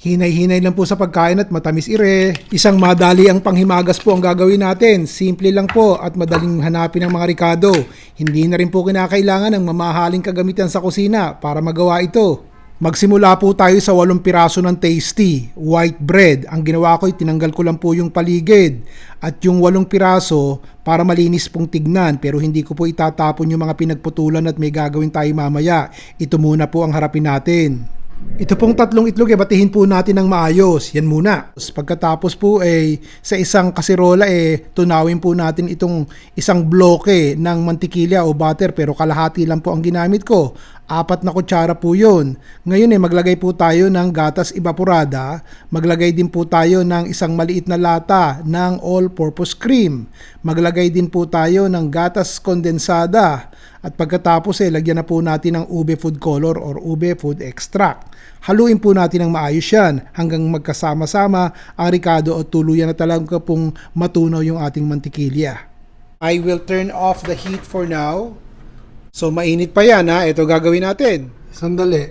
Hinay-hinay lang po sa pagkain at matamis ire. Isang madali ang panghimagas po ang gagawin natin. Simple lang po at madaling hanapin ng mga ricado. Hindi na rin po kinakailangan ng mamahaling kagamitan sa kusina para magawa ito. Magsimula po tayo sa 8 piraso ng tasty, white bread. Ang ginawa ko ay tinanggal ko lang po yung paligid. At yung 8 piraso para malinis pong tignan, pero hindi ko po itatapon yung mga pinagputulan at may gagawin tayo mamaya. Ito muna po ang harapin natin. Ito pong 3 itlog batihin po natin ng maayos. Yan muna. Pagkatapos po sa isang kaserola tunawin po natin itong isang bloke ng mantikilya o butter, pero kalahati lang po ang ginamit ko. 4 na kutsara po yun. Ngayon maglagay po tayo ng gatas evaporada. Maglagay din po tayo ng isang maliit na lata ng all-purpose cream. Maglagay din po tayo ng gatas kondensada. At pagkatapos lagyan na po natin ng ube food color or ube food extract. Haluin po natin ng maayos yan hanggang magkasama-sama ang ricado at tuluyan na talaga pong matunaw yung ating mantikilya. I will turn off the heat for now. So mainit pa yan ha. Ito gagawin natin. Sandali.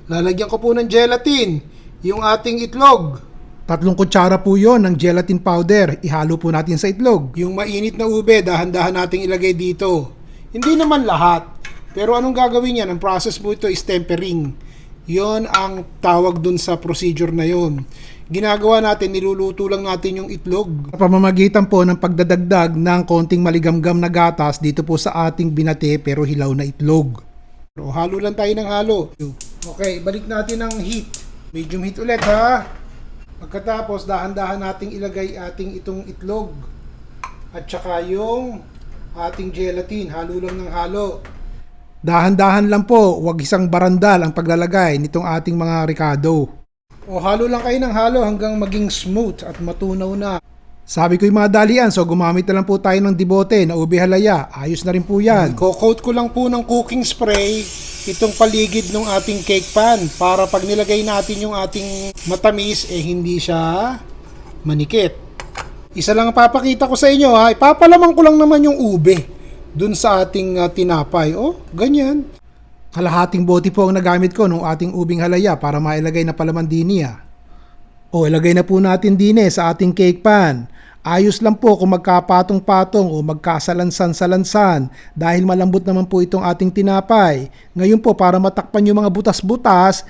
Lalagyan ko po ng gelatin yung ating itlog. 3 kutsara po yon ng gelatin powder. Ihalo po natin sa itlog. Yung mainit na ube, dahan-dahan nating ilagay dito. Hindi naman lahat. Pero anong gagawin yan? Ang process mo ito is tempering. Yon ang tawag dun sa procedure na yon. Ginagawa natin, niluluto lang natin yung itlog. Sa pamamagitan po ng pagdadagdag ng konting maligamgam na gatas dito po sa ating binate pero hilaw na itlog. So, halo lang tayo ng halo. Okay, balik natin ang heat. Medium heat ulit ha. Pagkatapos, dahan-dahan nating ilagay ating itong itlog. At saka yung ating gelatin. Halo lang ng halo. Dahan-dahan lang po, wag isang barandal ang paglalagay nitong ating mga ricado. Halo lang kayo ng halo hanggang maging smooth at matunaw na. Sabi ko'y madalian, so gumamit na lang po tayo ng dibote na ube halaya. Ayos na rin po yan. Coat ko lang po ng cooking spray itong paligid ng ating cake pan para pag nilagay natin yung ating matamis, hindi siya manikit. Isa lang ang papakita ko sa inyo ha. Ipapalaman ko lang naman yung ube dun sa ating tinapay. Ganyan. Kalahating bote po ang nagamit ko nung ating ubing halaya para mailagay na palaman din niya. Ilagay na po natin din sa ating cake pan. Ayos lang po kung magkapatong-patong o magkasalansan-salansan dahil malambot naman po itong ating tinapay. Ngayon po para matakpan yung mga butas-butas,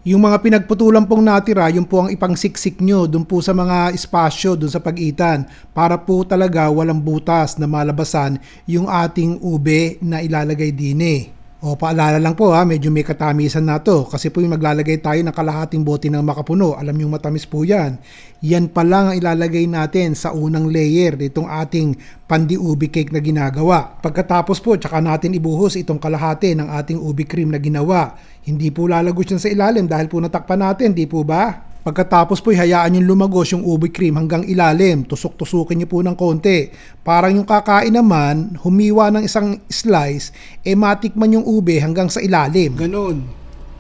yung mga pinagputulan pong natira, yung po ang ipangsiksik nyo dun po sa mga espasyo dun sa pagitan para po talaga walang butas na malabasan yung ating ube na ilalagay din. Paalala lang po medyo may katamisan na to kasi po yung maglalagay tayo ng kalahating bote ng makapuno. Alam nyo matamis po yan. Yan pa lang ang ilalagay natin sa unang layer nitong ating pandi-ubi cake na ginagawa. Pagkatapos po, tsaka natin ibuhos itong kalahati ng ating ubi cream na ginawa. Hindi po lalagos yan sa ilalim dahil po natakpan natin, di po ba? Pagkatapos po, hayaan yung lumagos yung ubi cream hanggang ilalim. Tusok-tusukin niyo po ng konti. Parang yung kakain naman, humiwa ng isang slice, matikman yung ube hanggang sa ilalim. Ganun.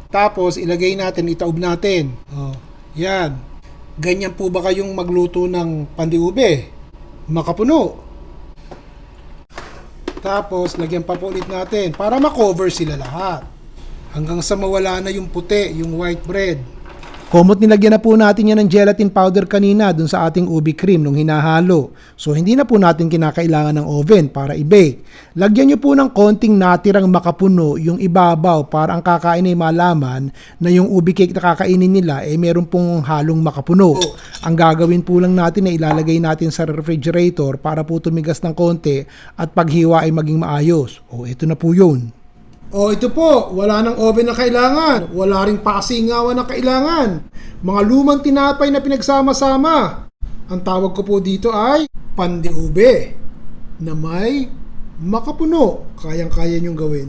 Tapos, ilagay natin, itaob natin. Yan. Ganyan po ba kayong magluto ng pandi-ube? Makapuno. Tapos, lagyan pa po ulit natin para makover sila lahat. Hanggang sa mawala na yung puti, yung white bread. Komot nilagyan na po natin yan ng gelatin powder kanina dun sa ating ubi cream nung hinahalo. So hindi na po natin kinakailangan ng oven para i-bake. Lagyan nyo po ng konting natirang makapuno yung ibabaw para ang kakain ay malaman na yung ubi cake na kakainin nila meron pong halong makapuno. Ang gagawin po lang natin ay ilalagay natin sa refrigerator para po tumigas ng konti at paghiwa ay maging maayos. Ito na po yun. Ito po, wala nang oven na kailangan, wala ring pasingawan na kailangan. Mga lumang tinapay na pinagsama-sama. Ang tawag ko po dito ay pandi-ube na may makapuno. Kayang-kaya niyong gawin.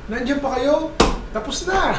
Nandiyan pa kayo? Tapos na!